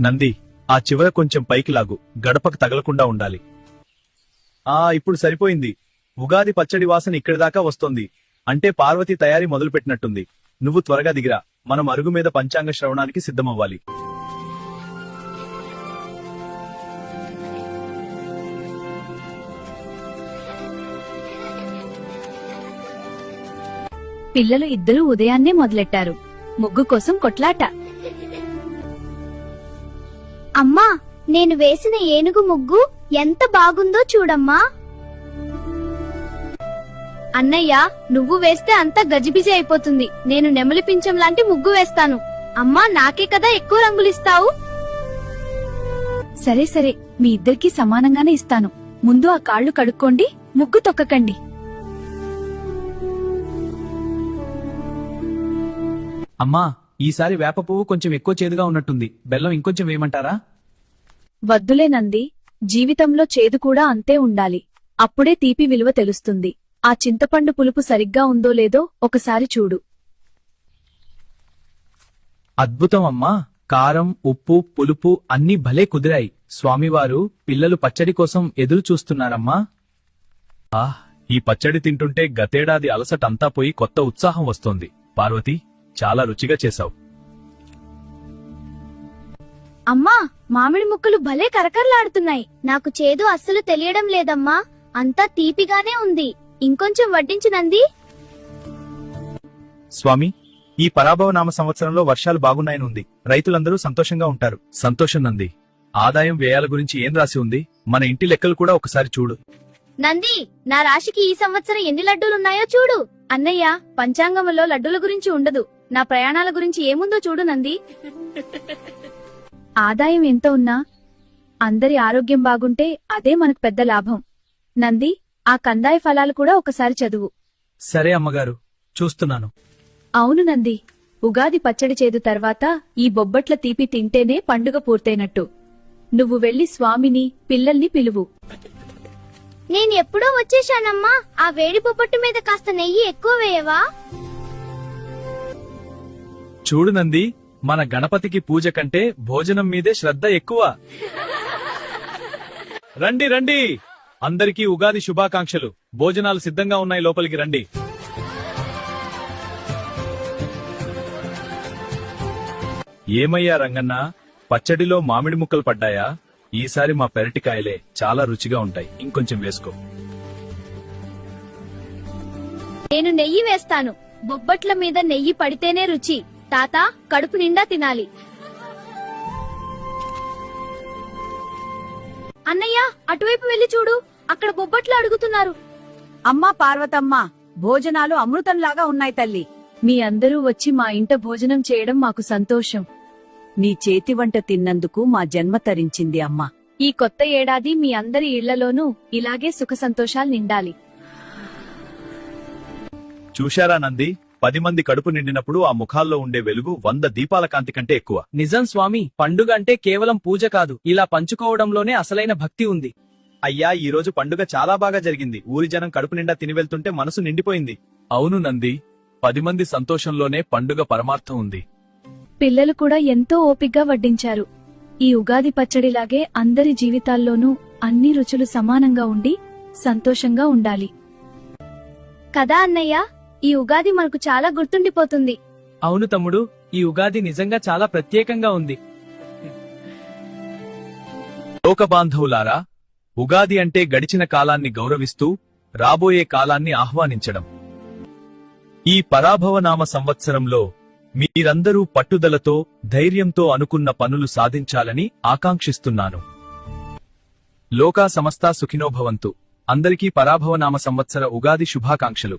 నంది, ఆ చివర కొంచెం పైకి లాగు, గడపకు తగలకుండా ఉండాలి. ఇప్పుడు సరిపోయింది. ఉగాది పచ్చడి వాసన ఇక్కడి దాకా వస్తోంది. అంటే పార్వతి తయారీ మొదలుపెట్టినట్టుంది. నువ్వు త్వరగా దిగిరా, మనం అరుగు మీద పంచాంగ శ్రవణానికి సిద్ధమవ్వాలి. పిల్లలు ఇద్దరూ ఉదయాన్నే మొదలెట్టారు. ముగ్గు కోసం కొట్లాట. అమ్మా, నేను వేసిన ఏనుగు ముగ్గు ఎంత బాగుందో చూడమ్మా. అన్నయ్య, నువ్వు వేస్తే అంతా గజిబిజి అయిపోతుంది. నేను నెమలి పించం లాంటి ముగ్గు వేస్తాను. అమ్మా, నాకే కదా ఎక్కువ రంగులిస్తావు. సరే సరే, మీ ఇద్దరికీ సమానంగానే ఇస్తాను. ముందు ఆ కాళ్లు కడుక్కోండి, ముగ్గు తొక్కకండి. అమ్మా, ఈసారి వేప పువ్వు కొంచెం ఎక్కువ చేదుగా ఉన్నట్టుంది. బెల్లం ఇంకొంచెం వేయమంటారా? వద్దులేనంది, జీవితంలో చేదు కూడా అంతే ఉండాలి. అప్పుడే తీపి విలువ తెలుస్తుంది. ఆ చింతపండు పులుపు సరిగ్గా ఉందో లేదో ఒకసారి చూడు. అద్భుతం అమ్మా, కారం, ఉప్పు, పులుపు అన్నీ భలే కుదిరాయి. స్వామివారు పిల్లలు పచ్చడి కోసం ఎదురు చూస్తున్నారమ్మా. ఈ పచ్చడి తింటుంటే గతేడాది అలసటంతా పోయి కొత్త ఉత్సాహం వస్తోంది. పార్వతి, చాలా రుచిగా చేశావు. అమ్మా, మామిడి ముక్కలు భలే కరకరలాడుతున్నాయి. నాకు చేదు అస్సలు తెలియడం లేదమ్మా. అంతా తీపిగానే ఉంది. ఇంకొంచెం వడ్డించినంది. స్వామి, ఈ పరాభవనామ సంవత్సరంలో వర్షాలు బాగున్నాయనుంది. రైతులందరూ సంతోషంగా ఉంటారు. సంతోషం నంది. ఆదాయం వ్యయాల గురించి ఏం రాసి ఉంది? మన ఇంటి లెక్కలు కూడా ఒకసారి చూడు. నంది, నా రాశికి ఈ సంవత్సరం ఎన్ని లడ్డూలున్నాయో చూడు. అన్నయ్య, పంచాంగంలో లడ్డూల గురించి ఉండదు. నా ప్రయాణాల గురించి ఏముందో చూడు నంది. ఆదాయం ఎంత ఉన్నా అందరి ఆరోగ్యం బాగుంటే అదే మనకు పెద్ద లాభం. నంది, ఆ కందాయ ఫలాలు కూడా ఒకసారి చదువు. సరే అమ్మగారు, చూస్తున్నాను. అవును నంది, ఉగాది పచ్చడి చేదు తర్వాత ఈ బొబ్బట్ల తీపి తింటేనే పండుగ పూర్తయినట్టు. నువ్వు వెళ్లి స్వామిని, పిల్లల్ని పిలువు. నేను ఎప్పుడో వచ్చేశానమ్మా. ఆ వేడి పొప్పట్టు మీద కాస్త నెయ్యి ఎక్కువ వేయవా? చూడు నంది, మన గణపతికి పూజ కంటే భోజనం మీదే శ్రద్ధ ఎక్కువ. రండి రండి, అందరికీ ఉగాది శుభాకాంక్షలు. భోజనాలు సిద్ధంగా ఉన్నాయి, లోపలికి రండి. ఏమయ్యా రంగన్న, పచ్చడిలో మామిడి ముక్కలు పడ్డాయా? ఈసారి మా పెరటికాయలే చాలా రుచిగా ఉంటాయి. ఇంకొంచెం వేసుకో. నేను నెయ్యి వేస్తాను. బొబ్బట్ల మీద నెయ్యి పడితేనే రుచి. తాత, కడుపు నిండా తినాలి. అన్నయ్య, అటువైపు వెళ్లి చూడు. అక్కడ బొబ్బట్లు అడుగుతున్నారు. అమ్మా పార్వతమ్మ, భోజనాలు అమృతంలాగా ఉన్నాయి తల్లి. మీ అందరూ వచ్చి మా ఇంట భోజనం చేయడం మాకు సంతోషం. నీ చేతి వంట తిన్నందుకు మా జన్మ తరించింది అమ్మా. ఈ కొత్త ఏడాది మీ అందరి ఇళ్లలోనూ ఇలాగే సుఖ సంతోషాలు నిండాలి. చూశారా నంది, 10 మంది కడుపు నిండినప్పుడు ఆ ముఖాల్లో ఉండే వెలుగు 100 దీపాల కాంతి కంటే ఎక్కువ. నిజం స్వామి, పండుగ అంటే కేవలం పూజ కాదు, ఇలా పంచుకోవడంలోనే అసలైన భక్తి ఉంది. అయ్యా, ఈ రోజు పండుగ చాలా బాగా జరిగింది. ఊరి జనం కడుపు నిండా తిని వెళ్తుంటే మనసు నిండిపోయింది. అవును నంది, 10 మంది సంతోషంలోనే పండుగ పరమార్థం ఉంది. పిల్లలు కూడా ఎంతో ఓపిగ్గా వడ్డించారు. ఈ ఉగాది పచ్చడిలాగే అందరి జీవితాల్లోనూ అన్ని రుచులు సమానంగా ఉండి సంతోషంగా ఉండాలి. కదా అన్నయ్య, ఈ ఉగాది మనకు చాలా గుర్తుండిపోతుంది. అవును తమ్ముడు, ఈ ఉగాది నిజంగా చాలా ప్రత్యేకంగా ఉంది. లోకబాంధవులారా, ఉగాది అంటే గడిచిన కాలాన్ని గౌరవిస్తూ రాబోయే కాలాన్ని ఆహ్వానించడం. ఈ పరాభవనామ సంవత్సరంలో మీరందరూ పట్టుదలతో, ధైర్యంతో అనుకున్న పనులు సాధించాలని ఆకాంక్షిస్తున్నాను. లోకా సమస్తా సుఖినో భవంతు. అందరికీ పరాభవనామ సంవత్సర ఉగాది శుభాకాంక్షలు.